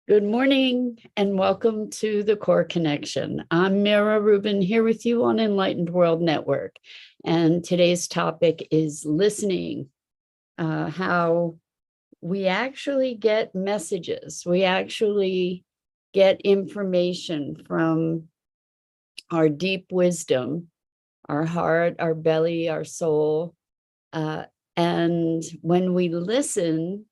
Good morning and welcome to the Core Connection. I'm Mira Rubin here with you on Enlightened World Network. And today's topic is listening, how we actually get messages. We actually get information from our deep wisdom, our heart, our belly, our soul. And when we listen,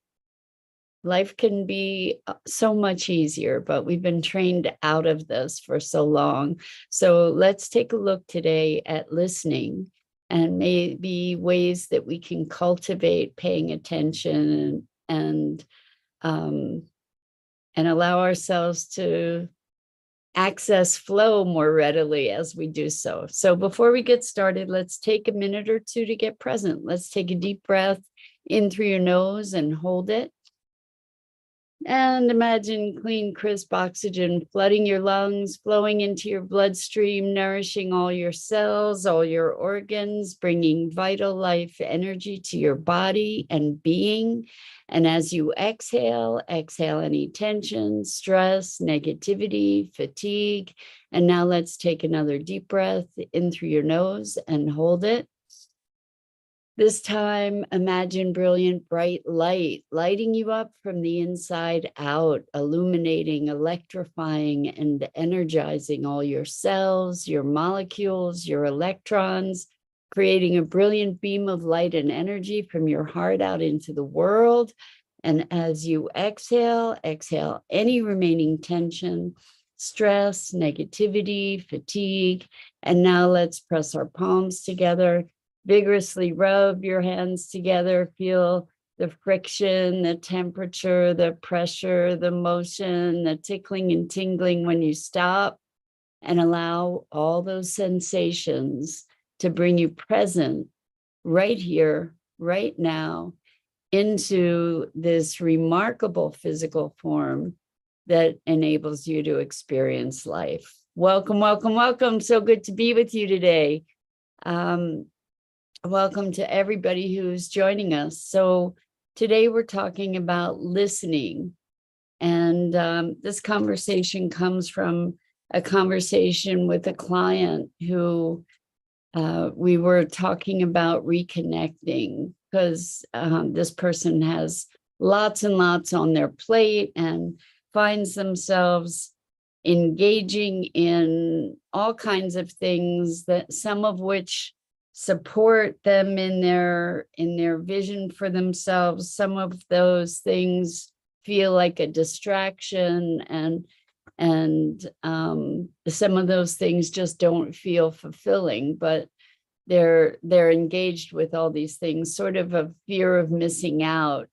life can be so much easier, but we've been trained out of this for so long. So let's take a look today at listening and maybe ways that we can cultivate paying attention and allow ourselves to access flow more readily as we do so. So before we get started, let's take a minute or two to get present. Let's take a deep breath in through your nose and hold it. And imagine clean, crisp oxygen flooding your lungs, flowing into your bloodstream, nourishing all your cells, all your organs, bringing vital life energy to your body and being. And as you exhale, exhale any tension, stress, negativity, fatigue. And now let's take another deep breath in through your nose and hold it. This time, imagine brilliant, bright light, lighting you up from the inside out, illuminating, electrifying, and energizing all your cells, your molecules, your electrons, creating a brilliant beam of light and energy from your heart out into the world. And as you exhale, exhale any remaining tension, stress, negativity, fatigue. And now let's press our palms together. Vigorously rub your hands together, feel the friction, the temperature, the pressure, the motion, the tickling and tingling when you stop, and allow all those sensations to bring you present right here, right now, into this remarkable physical form that enables you to experience life. Welcome, welcome, welcome. So good to be with you today. Welcome to everybody who's joining us. So today we're talking about listening. And this conversation comes from a conversation with a client who we were talking about reconnecting because this person has lots and lots on their plate and finds themselves engaging in all kinds of things, that some of which support them in their vision for themselves. Some of those things feel like a distraction, and some of those things just don't feel fulfilling, but they're engaged with all these things, sort of a fear of missing out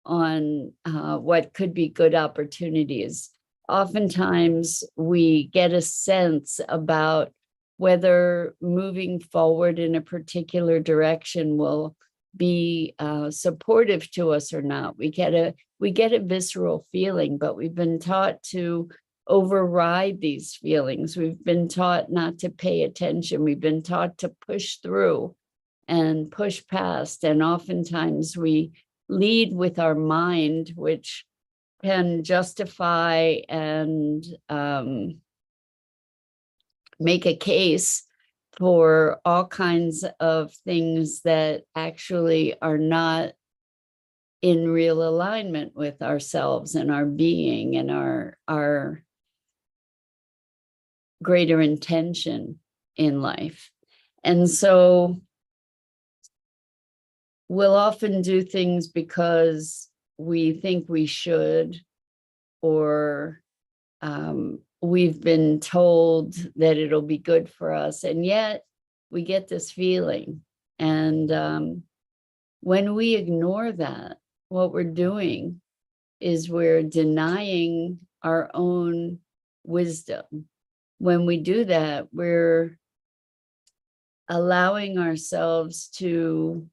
on what could be good opportunities. Oftentimes we get a sense about whether moving forward in a particular direction will be supportive to us or not. We get a visceral feeling, but we've been taught to override these feelings. We've been taught not to pay attention. We've been taught to push through and push past. And oftentimes we lead with our mind, which can justify and make a case for all kinds of things that actually are not in real alignment with ourselves and our being and our greater intention in life. And so we'll often do things because we think we should, or we've been told that it'll be good for us, and yet we get this feeling. And when we ignore that, what we're doing is we're denying our own wisdom. When we do that, we're allowing ourselves to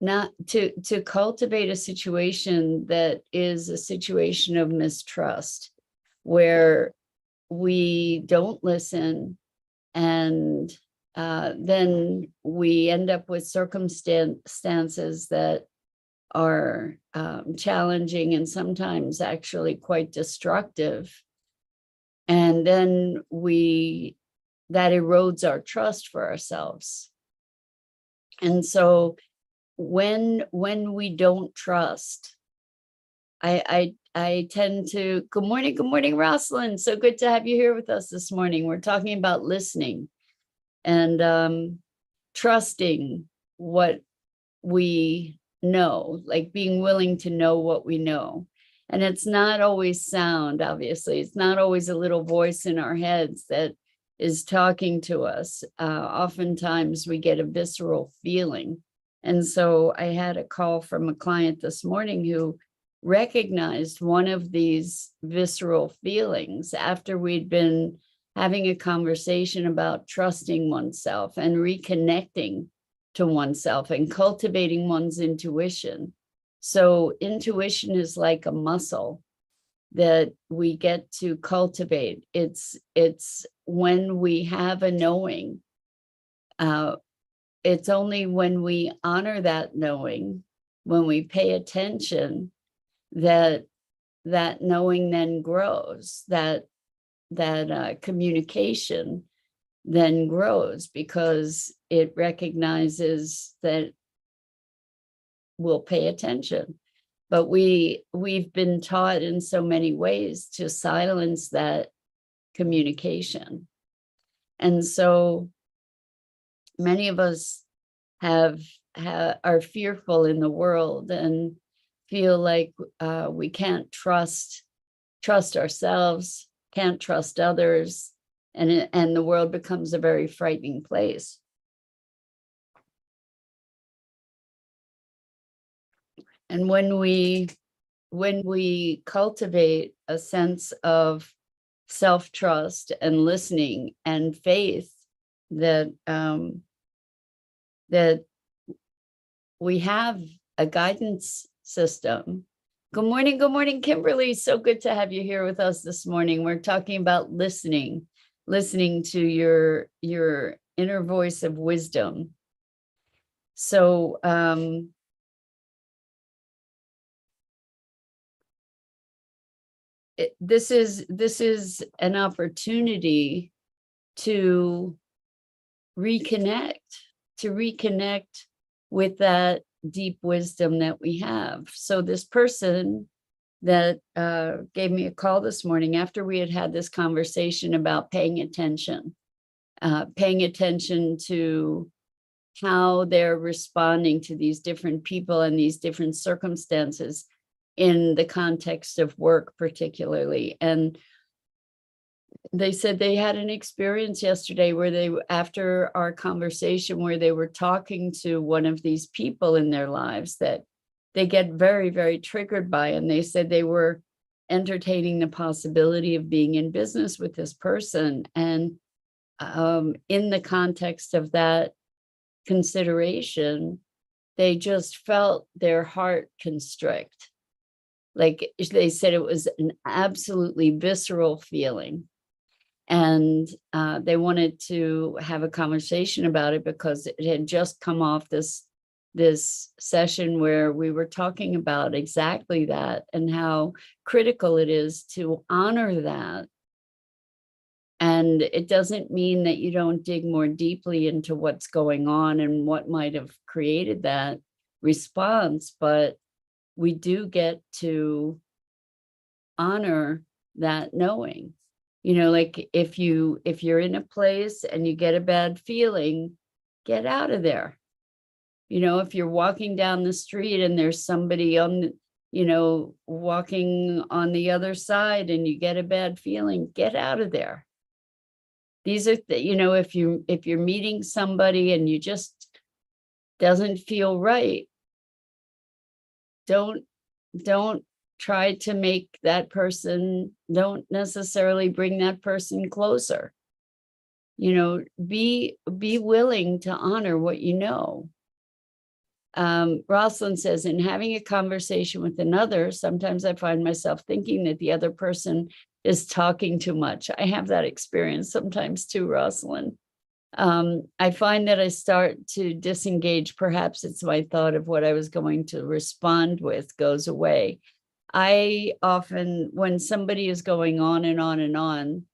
not to cultivate a situation that is a situation of mistrust, where we don't listen, and then we end up with circumstances that challenging and sometimes actually quite destructive. And then that erodes our trust for ourselves. And so when we don't trust, I tend to, good morning, Rosalind. So good to have you here with us this morning. We're talking about listening and trusting what we know, like being willing to know what we know. And it's not always sound, obviously. It's not always a little voice in our heads that is talking to us. Oftentimes we get a visceral feeling. And so I had a call from a client this morning who recognized one of these visceral feelings after we'd been having a conversation about trusting oneself and reconnecting to oneself and cultivating one's intuition. So intuition is like a muscle that we get to cultivate. It's when we have a knowing. It's only when we honor that knowing, when we pay attention, that knowing then grows, that communication then grows, because it recognizes that we'll pay attention. But we've been taught in so many ways to silence that communication. And so many of us are fearful in the world and feel like we can't trust ourselves, can't trust others, and the world becomes a very frightening place. And when we cultivate a sense of self-trust and listening and faith that that we have a guidance system. Good morning, Kimberly. So good to have you here with us this morning. We're talking about listening to your inner voice of wisdom. So this is an opportunity to reconnect with that deep wisdom that we have. So this person that gave me a call this morning after we had this conversation about paying attention to how they're responding to these different people and these different circumstances in the context of work particularly. And they said they had an experience yesterday where after our conversation, where they were talking to one of these people in their lives that they get very, very triggered by. And they said they were entertaining the possibility of being in business with this person. And in the context of that consideration, they just felt their heart constrict. Like they said, it was an absolutely visceral feeling. And they wanted to have a conversation about it because it had just come off this session where we were talking about exactly that and how critical it is to honor that. And it doesn't mean that you don't dig more deeply into what's going on and what might have created that response, but we do get to honor that knowing. You know, like if you're in a place and you get a bad feeling, get out of there. You know, if you're walking down the street and there's somebody walking on the other side and you get a bad feeling, get out of there. These are, if you're meeting somebody and you just doesn't feel right, don't try to make that person, don't necessarily bring that person closer. Be willing to honor what you know. Rosalind says, in having a conversation with another, sometimes I find myself thinking that the other person is talking too much. I have that experience sometimes too, Rosalind. I find that I start to disengage. Perhaps it's my thought of what I was going to respond with goes away. I often, when somebody is going on and on and on,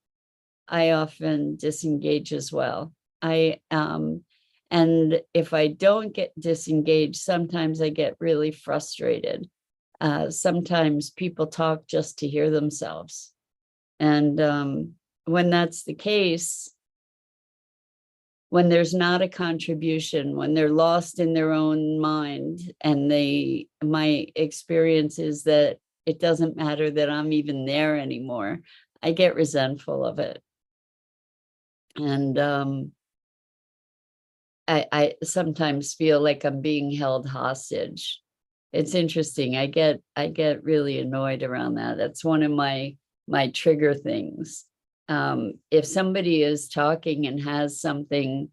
I often disengage as well. And if I don't get disengaged, sometimes I get really frustrated. Sometimes people talk just to hear themselves. And when that's the case, when there's not a contribution, when they're lost in their own mind, and my experience is that it doesn't matter that I'm even there anymore, I get resentful of it. And I sometimes feel like I'm being held hostage. It's interesting. I get really annoyed around that. That's one of my trigger things. If somebody is talking and has something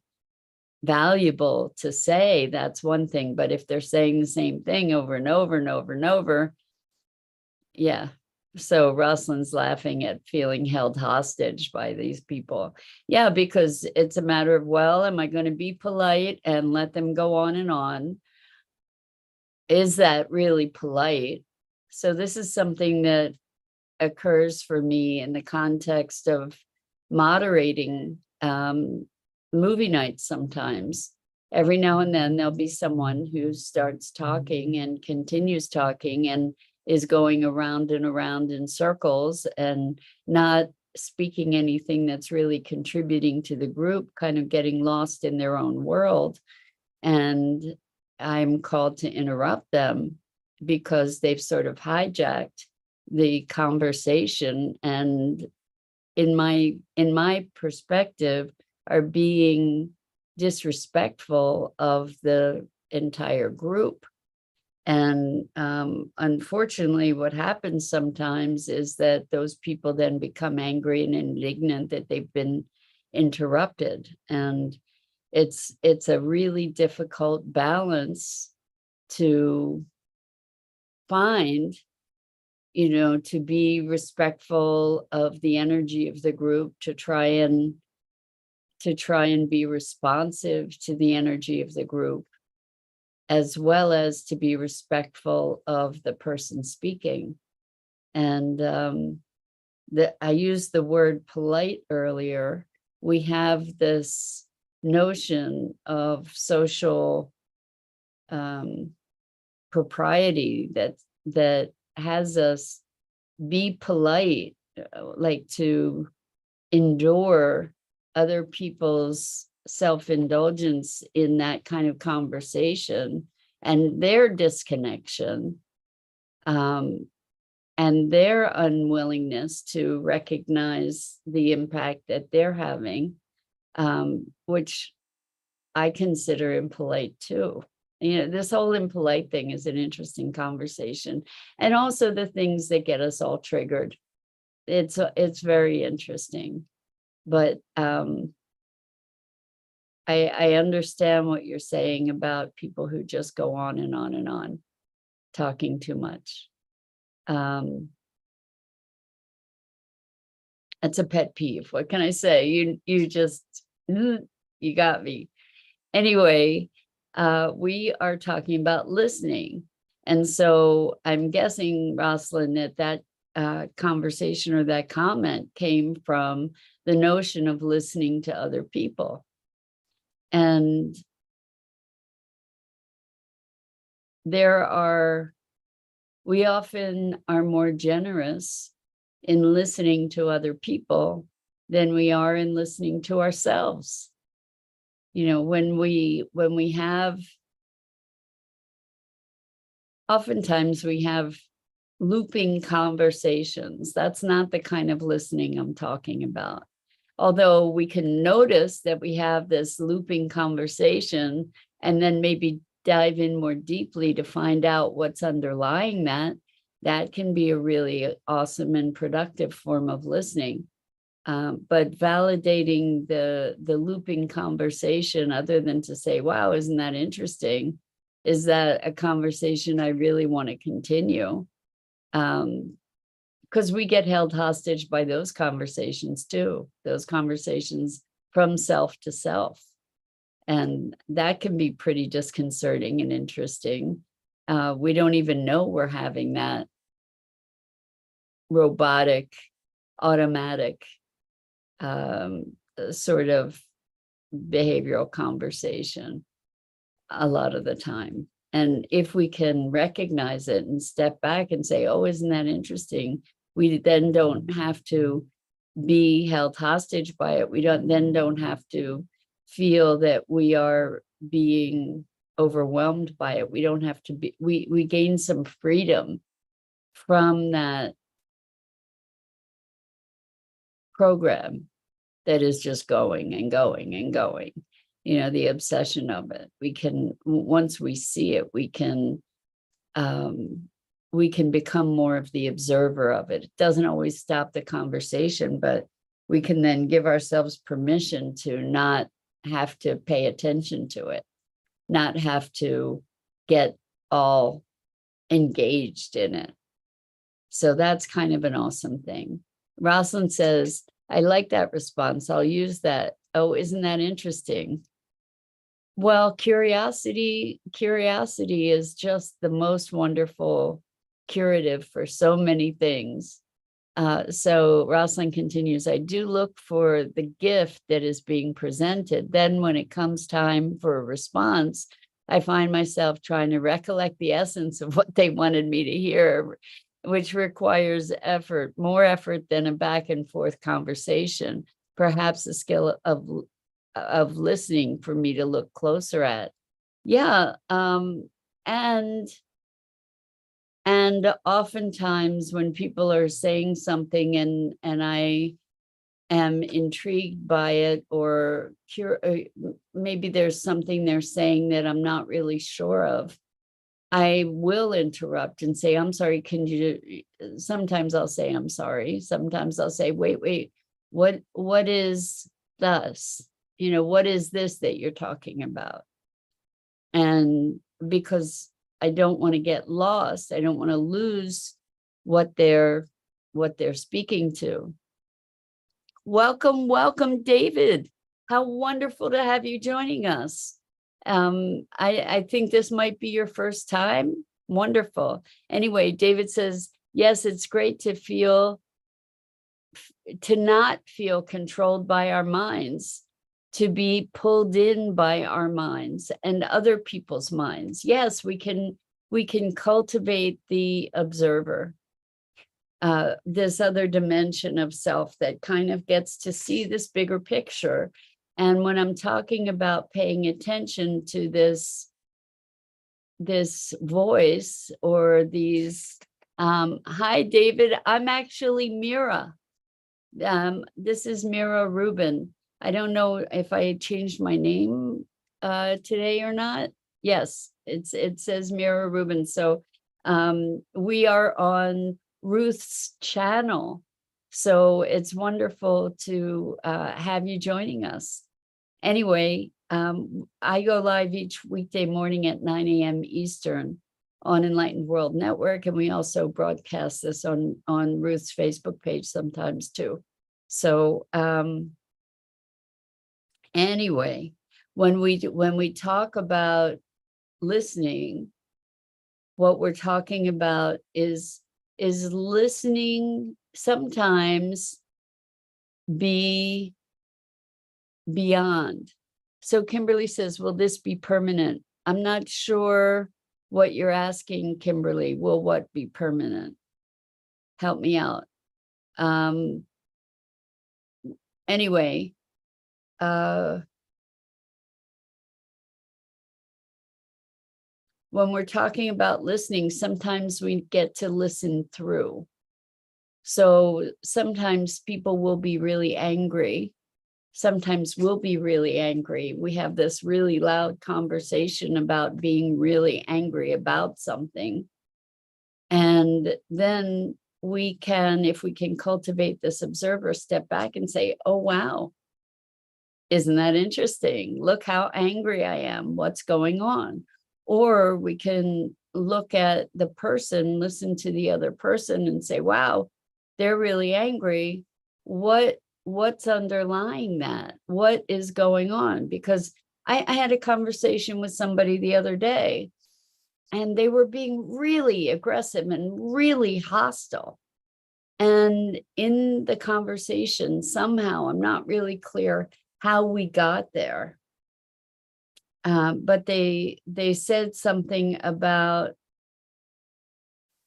valuable to say, that's one thing. But if they're saying the same thing over and over and over and over, yeah. So Rosalind's laughing at feeling held hostage by these people. Yeah, because it's a matter of, well, am I going to be polite and let them go on and on? Is that really polite? So this is something that occurs for me in the context of moderating movie nights sometimes. Every now and then there'll be someone who starts talking and continues talking and is going around and around in circles and not speaking anything that's really contributing to the group, kind of getting lost in their own world. And I'm called to interrupt them because they've sort of hijacked the conversation, and in my perspective are being disrespectful of the entire group. And unfortunately, what happens sometimes is that those people then become angry and indignant that they've been interrupted. And it's a really difficult balance to find, to be respectful of the energy of the group, to try and be responsive to the energy of the group, as well as to be respectful of the person speaking. And I used the word polite earlier. We have this notion of social propriety that has us be polite, like to endure other people's self-indulgence in that kind of conversation and their disconnection, and their unwillingness to recognize the impact that they're having, which I consider impolite too. This whole impolite thing is an interesting conversation. And also the things that get us all triggered. It's very interesting. But I understand what you're saying about people who just go on and on and on, talking too much. That's a pet peeve. What can I say? You just, you got me. Anyway, we are talking about listening. And so I'm guessing, Rosalind, that conversation or that comment came from the notion of listening to other people. And we often are more generous in listening to other people than we are in listening to ourselves. When we have, oftentimes we have looping conversations. That's not the kind of listening I'm talking about. Although we can notice that we have this looping conversation and then maybe dive in more deeply to find out what's underlying that can be a really awesome and productive form of listening. But validating the looping conversation, other than to say, wow, isn't that interesting? Is that a conversation I really want to continue? Because we get held hostage by those conversations too. Those conversations from self to self. And that can be pretty disconcerting and interesting. We don't even know we're having that robotic, automatic sort of behavioral conversation a lot of the time. And if we can recognize it and step back and say, oh, isn't that interesting? We then don't have to be held hostage by it. We don't have to feel that we are being overwhelmed by it. We don't have to be, we gain some freedom from that program that is just going and going and going, the obsession of it. We can, once we see it, we can become more of the observer of it. It doesn't always stop the conversation, but we can then give ourselves permission to not have to pay attention to it, not have to get all engaged in it. So that's kind of an awesome thing. Rosalind says, I like that response. I'll use that. Oh, isn't that interesting? Well, curiosity is just the most wonderful curative for so many things. So Rosalind continues, I do look for the gift that is being presented. Then when it comes time for a response, I find myself trying to recollect the essence of what they wanted me to hear, which requires effort, more effort than a back and forth conversation, perhaps the skill of listening for me to look closer at. Yeah. And oftentimes when people are saying something and I am intrigued by it, or maybe there's something they're saying that I'm not really sure of, I will interrupt and say, I'm sorry, can you, sometimes I'll say, I'm sorry. Sometimes I'll say, wait, what is thus? What is this that you're talking about? And because I don't want to get lost, I don't want to lose what they're speaking to. Welcome, David. How wonderful to have you joining us. I think this might be your first time. Wonderful. Anyway, David says, yes, it's great to not feel controlled by our minds, to be pulled in by our minds and other people's minds. Yes, we can cultivate the observer, this other dimension of self that kind of gets to see this bigger picture. And when I'm talking about paying attention to this voice or these, hi, David, I'm actually Mira. This is Mira Rubin. I don't know if I changed my name today or not. Yes, it says Mira Rubin. So we are on Ruth's channel. So it's wonderful to have you joining us. Anyway, I go live each weekday morning at 9 a.m. Eastern on Enlightened World Network. And we also broadcast this on Ruth's Facebook page sometimes too. So anyway, when we talk about listening, what we're talking about is listening sometimes be beyond. So Kimberly says, will this be permanent? I'm not sure what you're asking, Kimberly. Will what be permanent? Help me out. Anyway, when we're talking about listening, sometimes we get to listen through. So sometimes people will be really angry. Sometimes we'll be really angry. We have this really loud conversation about being really angry about something. And then we can, if we can cultivate this observer, step back and say, oh, wow, isn't that interesting? Look how angry I am. What's going on? Or we can look at the person, listen to the other person and say, wow, they're really angry. What what's underlying that? What is going on? Because I had a conversation with somebody the other day, and they were being really aggressive and really hostile. And in the conversation, somehow, I'm not really clear how we got there, but they said something about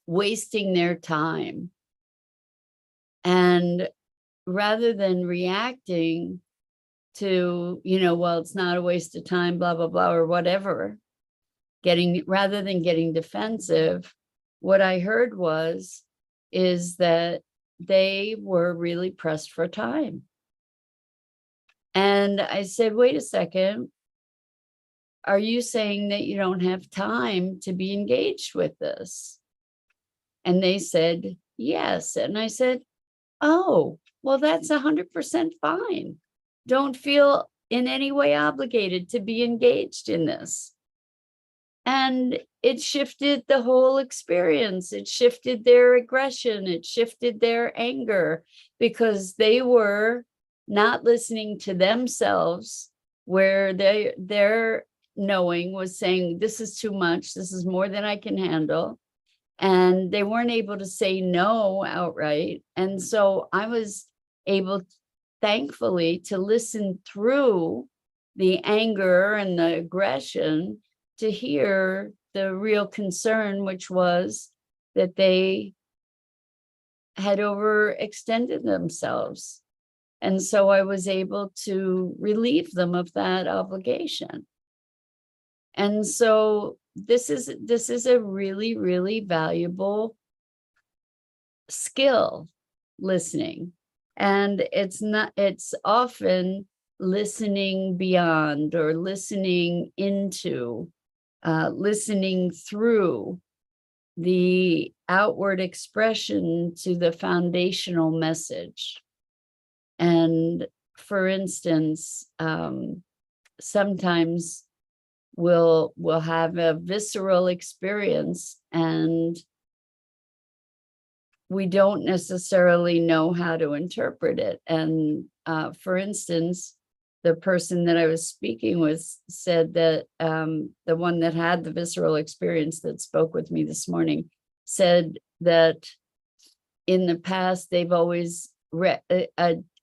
wasting their time. And rather than reacting to, well, it's not a waste of time, blah, blah, blah, or whatever, rather than getting defensive, what I heard is that they were really pressed for time. And I said, wait a second, are you saying that you don't have time to be engaged with this? And they said, yes. And I said, oh, well, that's 100% fine. Don't feel in any way obligated to be engaged in this. And it shifted the whole experience. It shifted their aggression. It shifted their anger, because they were not listening to themselves, where their knowing was saying, this is too much. This is more than I can handle. And they weren't able to say no outright. And so I was able, thankfully, to listen through the anger and the aggression to hear the real concern, which was that they had overextended themselves. And so I was able to relieve them of that obligation. And so this is a really, really valuable skill, listening. And it's often listening beyond, or listening into, listening through the outward expression to the foundational message. And for instance, sometimes we'll have a visceral experience, and we don't necessarily know how to interpret it. And for instance, the person that I was speaking with said that the one that had the visceral experience that spoke with me this morning said that in the past, they've always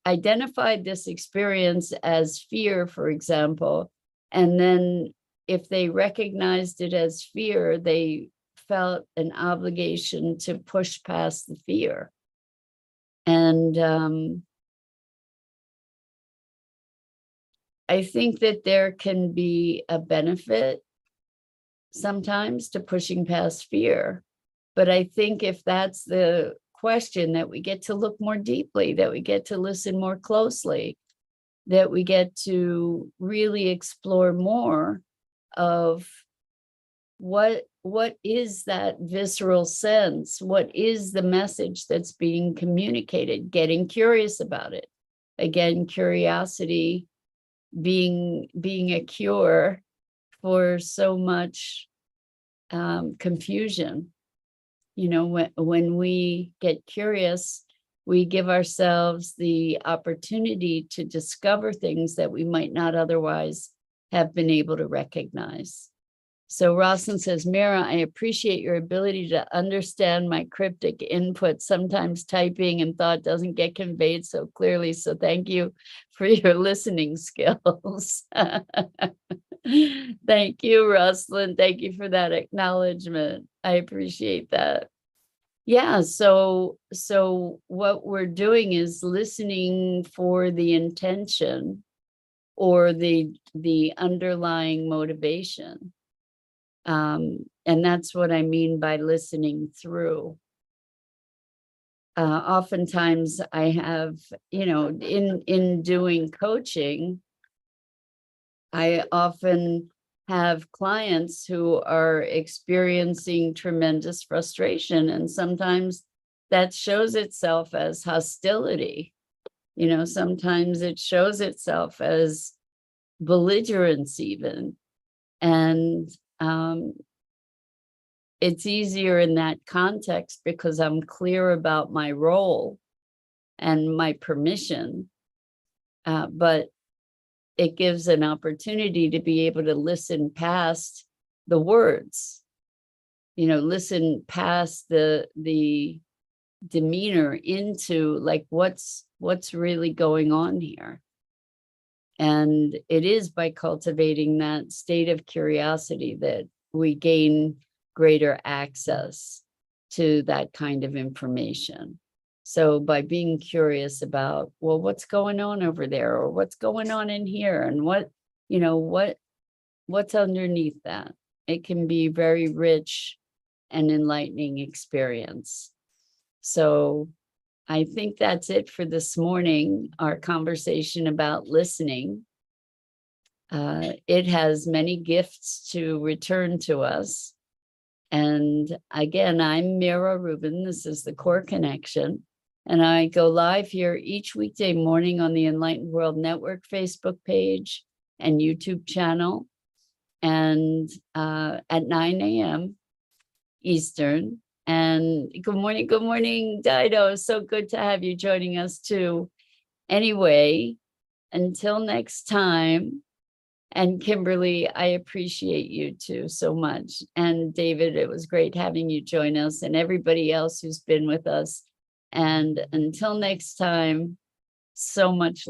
identified this experience as fear, for example. And then if they recognized it as fear, they felt an obligation to push past the fear. And I think that there can be a benefit sometimes to pushing past fear. But I think if that's the question, that we get to look more deeply, that we get to listen more closely, that we get to really explore more of what is that visceral sense? What is the message that's being communicated? Getting curious about it. Again, curiosity being a cure for so much confusion. When we get curious, we give ourselves the opportunity to discover things that we might not otherwise have been able to recognize. So Rosalind says, Mira, I appreciate your ability to understand my cryptic input. Sometimes typing and thought doesn't get conveyed so clearly. So thank you for your listening skills. Thank you, Rosalind. Thank you for that acknowledgement. I appreciate that. Yeah, so what we're doing is listening for the intention or the underlying motivation. And that's what I mean by listening through. Oftentimes I have, in doing coaching, I often have clients who are experiencing tremendous frustration, and sometimes that shows itself as hostility. Sometimes it shows itself as belligerence even. And it's easier in that context because I'm clear about my role and my permission but it gives an opportunity to be able to listen past the words, listen past the demeanor into like what's really going on here. And it is by cultivating that state of curiosity that we gain greater access to that kind of information. So by being curious about, well, what's going on over there, or what's going on in here, and what's underneath that, it can be very rich and enlightening experience. So I think that's it for this morning, our conversation about listening. It has many gifts to return to us. And again, I'm Mira Rubin. This is the Core Connection. And I go live here each weekday morning on the Enlightened World Network Facebook page and YouTube channel, and at 9 a.m. Eastern. And good morning, Dido. So good to have you joining us too. Anyway, until next time. And Kimberly, I appreciate you too so much. And David, it was great having you join us, and everybody else who's been with us. And until next time, so much love.